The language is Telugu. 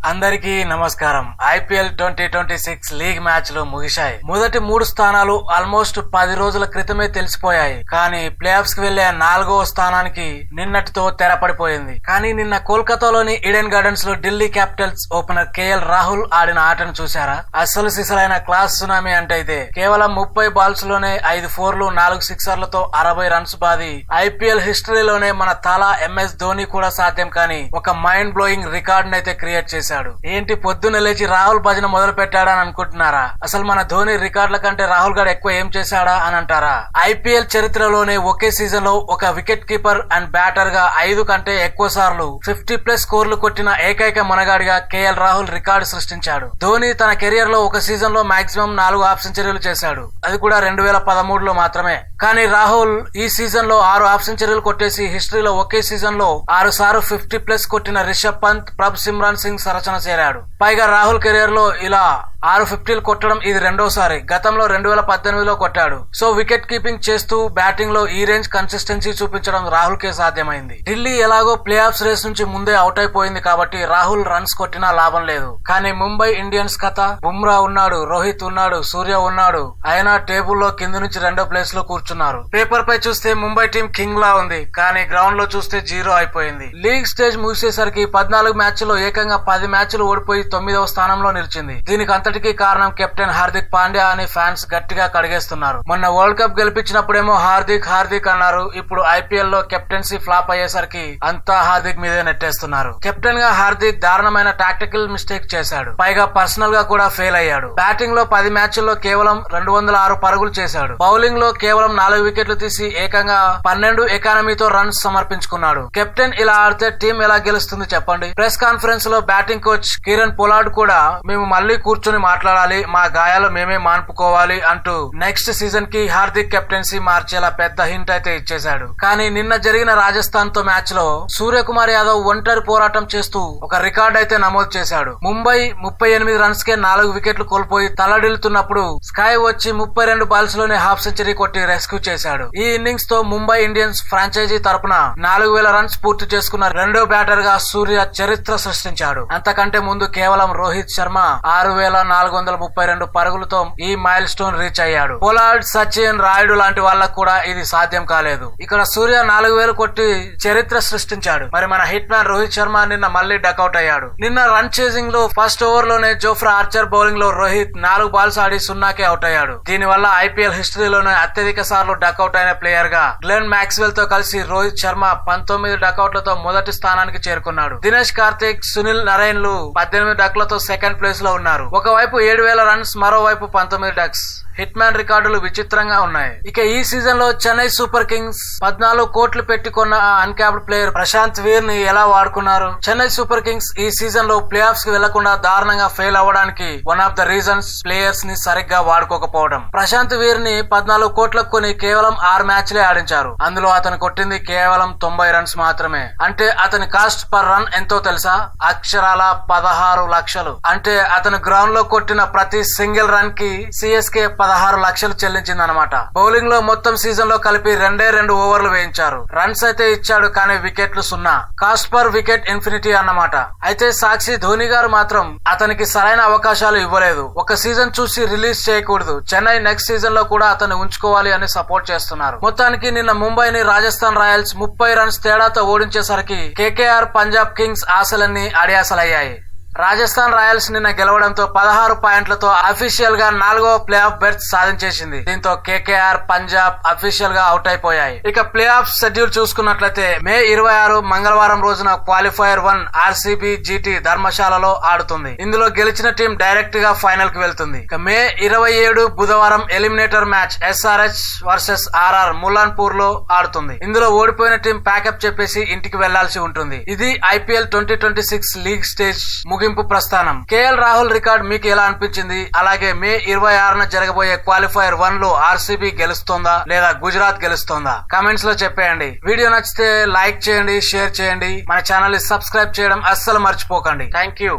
అందరికీ నమస్కారం. IPL 2026 లీగ్ మ్యాచ్లు ముగిశాయి. మొదటి 3 స్థానాలు ఆల్మోస్ట్ 10 రోజుల క్రితమే తెలిసిపోయాయి. కానీ ప్లే ఆఫ్స్ కి వెళ్లే 4వ స్థానానికి నిన్నటితో తెరపడిపోయింది. కానీ నిన్న కోల్కతాలోని ఈడెన్ గార్డెన్స్ లో Delhi Capitals opener KL Rahul ఆడిన ఆటను చూశారా? అస్సలు సిసలైన క్లాస్ సునామీ అంటే ఇదే. కేవలం 30 బాల్స్ లోనే 5 4లు 4 సిక్సర్లతో 60 రన్స్ బాది IPL హిస్టరీలోనే మన తాలా MS ధోని కూడా సాధ్యం కాని ఒక మైండ్ బ్లోయింగ్ రికార్డ్ నైతే క్రియేట్ చేశాడు. ఏంటి పొద్దున్న లేచి రాహుల్ భజన మొదలు పెట్టాడని అనుకుంటున్నారా? అసలు మన ధోని రికార్డుల కంటే రాహుల్ గారు ఎక్కువ ఏం చేశాడా అని అంటారా? IPL చరిత్రలోనే ఒకే సీజన్ లో ఒక వికెట్ కీపర్ అండ్ బ్యాటర్ గా 5 కంటే ఎక్కువ సార్లు 50+ స్కోర్లు కొట్టిన ఏకైక మనగాడిగా KL రాహుల్ రికార్డు సృష్టించాడు. ధోని తన కెరియర్ లో ఒక సీజన్ లో మాక్సిమం 4 హాఫ్ సెంచరీలు చేశాడు. అది కూడా 2013లో మాత్రమే. కానీ రాహుల్ ఈ సీజన్ లో 6 హాఫ్ సెంచరీలు కొట్టేసి హిస్టరీలో ఒకే సీజన్ లో 6 సార్లు 50+ కొట్టిన రిషబ్ పంత్, ప్రభ్ సిమ్రాన్ సింగ్ సరసన చేరాడు. పైగా రాహుల్ కెరియర్ లో ఇలా 6 50లు కొట్టడం ఇది రెండోసారి. గతంలో 2018లో కొట్టాడు. సో వికెట్ కీపింగ్ చేస్తూ బ్యాటింగ్ లో ఈ రేంజ్ కన్సిస్టెన్సీ చూపించడం రాహుల్ కే సాధ్యమైంది. ఢిల్లీ ఎలాగో ప్లే ఆఫ్స్ రేస్ నుంచి ముందే అవుట్ అయిపోయింది కాబట్టి రాహుల్ రన్స్ కొట్టినా లాభం లేదు. కానీ ముంబై ఇండియన్స్ కథ, బుమ్రా ఉన్నాడు, రోహిత్ ఉన్నాడు, సూర్య ఉన్నాడు, అయినా టేబుల్లో కింద నుంచి 2వ ప్లేస్ లో కూర్చున్నారు. పేపర్ పై చూస్తే ముంబై టీం కింగ్ లా ఉంది. కానీ గ్రౌండ్ లో చూస్తే 0 అయిపోయింది. లీగ్ స్టేజ్ ముగిసేసరికి 14 మ్యాచ్ల్లో ఏకంగా 10 మ్యాచ్లు ఓడిపోయి 9వ స్థానంలో నిలిచింది. దీనికి అంతటికీ కారణం కెప్టెన్ హార్దిక్ పాండ్యా అని ఫ్యాన్స్ గట్టిగా కడిగేస్తున్నారు. మొన్న వరల్డ్ కప్ గెలిపించినప్పుడేమో హార్దిక్ అన్నారు. ఇప్పుడు IPL లో కెప్టెన్సీ ఫ్లాప్ అయ్యేసరికి అంతా హార్దిక్ మీదే నెట్టేస్తున్నారు. కెప్టెన్ గా హార్దిక్ దారుణమైన టాక్టికల్ మిస్టేక్ చేశాడు. పైగా పర్సనల్ గా కూడా ఫెయిల్ అయ్యాడు. బ్యాటింగ్ లో 10 మ్యాచ్ల్లో కేవలం 206 పరుగులు చేశాడు. బౌలింగ్ లో కేవలం 4 వికెట్లు తీసి ఏకంగా 12 ఎకానమీతో రన్స్ సమర్పించుకున్నాడు. కెప్టెన్ ఇలా ఆడితే టీం ఎలా గెలుస్తుంది చెప్పండి? ప్రెస్ కాన్ఫరెన్స్ లో బ్యాటింగ్ కోచ్ కిరణ్ పొలార్డ్ కూడా మేము మళ్ళీ కూర్చొని మాట్లాడాలి, మా గాయాలు మేమే మాన్పుకోవాలి అంటూ నెక్స్ట్ సీజన్ కి హార్దిక్ కెప్టెన్సీ మార్చేలా పెద్ద హింట్ అయితే ఇచ్చేశాడు. కానీ నిన్న జరిగిన రాజస్థాన్ తో మ్యాచ్ లో సూర్యకుమార్ యాదవ్ ఒంటరి పోరాటం చేస్తూ ఒక రికార్డ్ అయితే నమోదు చేశాడు. ముంబై 38 రన్స్ కే 4 వికెట్లు కోల్పోయి తలడిల్లుతున్నప్పుడు స్కై వచ్చి 32 బాల్స్ లోనే హాఫ్ సెంచరీ కొట్టి రెస్క్యూ చేశాడు. ఈ ఇన్నింగ్స్ తో ముంబై ఇండియన్స్ ఫ్రాంచైజీ తరపున 4000 రన్స్ పూర్తి చేసుకున్న రెండో బ్యాటర్ గా సూర్య చరిత్ర సృష్టించాడు. అంతకంటే ముందు కేవలం రోహిత్ శర్మ 6432 పరుగులతో ఈ మైల్ స్టోన్ రీచ్ అయ్యాడు. పొలార్డ్, సచిన్, రాయుడు లాంటి వాళ్ళకు కూడా ఇది సాధ్యం కాలేదు. ఇక్కడ సూర్య 4000 కొట్టి చరిత్ర సృష్టించాడు. మరి మన హిట్ మ్యాన్ రోహిత్ శర్మ నిన్న మళ్ళీ డకౌట్ అయ్యాడు. నిన్న రన్ చేసింగ్ లో ఫస్ట్ ఓవర్ లోనే జోఫ్రా ఆర్చర్ బౌలింగ్ లో రోహిత్ 4 బాల్స్ ఆడి 0కే అవుట్ అయ్యాడు. దీనివల్ల IPL హిస్టరీలోనే అత్యధిక సార్లు డకౌట్ అయిన ప్లేయర్ గా గ్లెన్ మ్యాక్స్వెల్ తో కలిసి రోహిత్ శర్మ 19 డకౌట్లతో మొదటి స్థానానికి చేరుకున్నాడు. దినేష్ కార్తిక్, సునీల్ నరైన్లు 18 డక్లతో సెకండ్ ప్లేస్ లో ఉన్నారు. ఒకవైపు 7000 రన్స్, మరోవైపు 19 డక్స్. హిట్ మ్యాన్ రికార్డులు విచిత్రంగా ఉన్నాయి. ఇక ఈ సీజన్ లో చెన్నై సూపర్ కింగ్స్ 14 కోట్లు పెట్టుకున్న అన్క్యాప్డ్ ప్లేయర్ ప్రశాంత్ వీర్ ని ఎలా వాడుకున్నారు? చెన్నై సూపర్ కింగ్స్ ఈ సీజన్ లో ప్లే ఆఫ్స్ కి వెళ్లకుండా దారుణంగా ఫెయిల్ అవ్వడానికి one of the reasons players ని సరిగ్గా వాడుకోకపోవడం. ప్రశాంత్ వీర్ ని 14 కోట్లకు కొని కేవలం 6 మ్యాచ్లే ఆడించారు. అందులో అతను కొట్టింది కేవలం 90 రన్స్ మాత్రమే. అంటే అతని కాస్ట్ పర్ రన్ ఎంతో తెలుసా? అక్షరాల 16 లక్షలు. అంటే అతను గ్రౌండ్ లో కొట్టిన ప్రతి సింగిల్ రన్ కి CSK 16 లక్షలు చెల్లించిందనమాట. బౌలింగ్ లో మొత్తం సీజన్ లో కలిపి 2 ఓవర్లు వేయించారు. రన్స్ అయితే ఇచ్చాడు కానీ వికెట్లు 0. కాస్ట్ పర్ వికెట్ ఇన్ఫినిటీ అన్నమాట. అయితే సాక్షి ధోని గారు మాత్రం అతనికి సరైన అవకాశాలు ఇవ్వలేదు. ఒక సీజన్ చూసి రిలీజ్ చేయకూడదు, చెన్నై నెక్స్ట్ సీజన్ లో కూడా అతన్ని ఉంచుకోవాలి అని సపోర్ట్ చేస్తున్నారు. మొత్తానికి నిన్న ముంబైని రాజస్థాన్ రాయల్స్ 30 రన్స్ తేడాతో ఓడించేసరికి KKR పంజాబ్ కింగ్స్ ఆశలన్నీ అడియాసలయ్యాయి. రాజస్థాన్ రాయల్స్ నిన్న గెలవడంతో 16 పాయింట్లతో అఫీషియల్ గా 4వ ప్లే ఆఫ్ బెర్త్ సాధించేసింది. దీంతో KKR, పంజాబ్ అఫీషియల్ గా అవుట్ అయిపోయాయి. ఇక ప్లే ఆఫ్ షెడ్యూల్ చూసుకున్నట్లయితే మే 26 మంగళవారం రోజున క్వాలిఫైయర్ 1 RCB GT ధర్మశాలలో ఆడుతుంది. ఇందులో గెలిచిన టీం డైరెక్ట్ గా ఫైనల్ కి వెళ్తుంది. ఇక మే 27 బుధవారం eliminator match SRH versus RR Mullanpur లో ఆడుతుంది. ఇందులో ఓడిపోయిన టీం ప్యాకప్ చెప్పేసి ఇంటికి వెళ్లాల్సి ఉంటుంది. ఇది IPL 2026 లీగ్ స్టేజ్ ముగింపు ప్రస్థానం. KL రాహుల్ రికార్డ్ మీకు ఎలా అనిపించింది? అలాగే మే 26న జరగబోయే క్వాలిఫైయర్ 1 లో RCB గెలుస్తుందా లేదా గుజరాత్ గెలుస్తుందా? కామెంట్స్ లో చెప్పేయండి. వీడియో నచ్చితే లైక్ చేయండి, షేర్ చేయండి. మన ఛానల్ ని సబ్స్క్రైబ్ చేయడం అస్సలు మర్చిపోకండి. Thank you.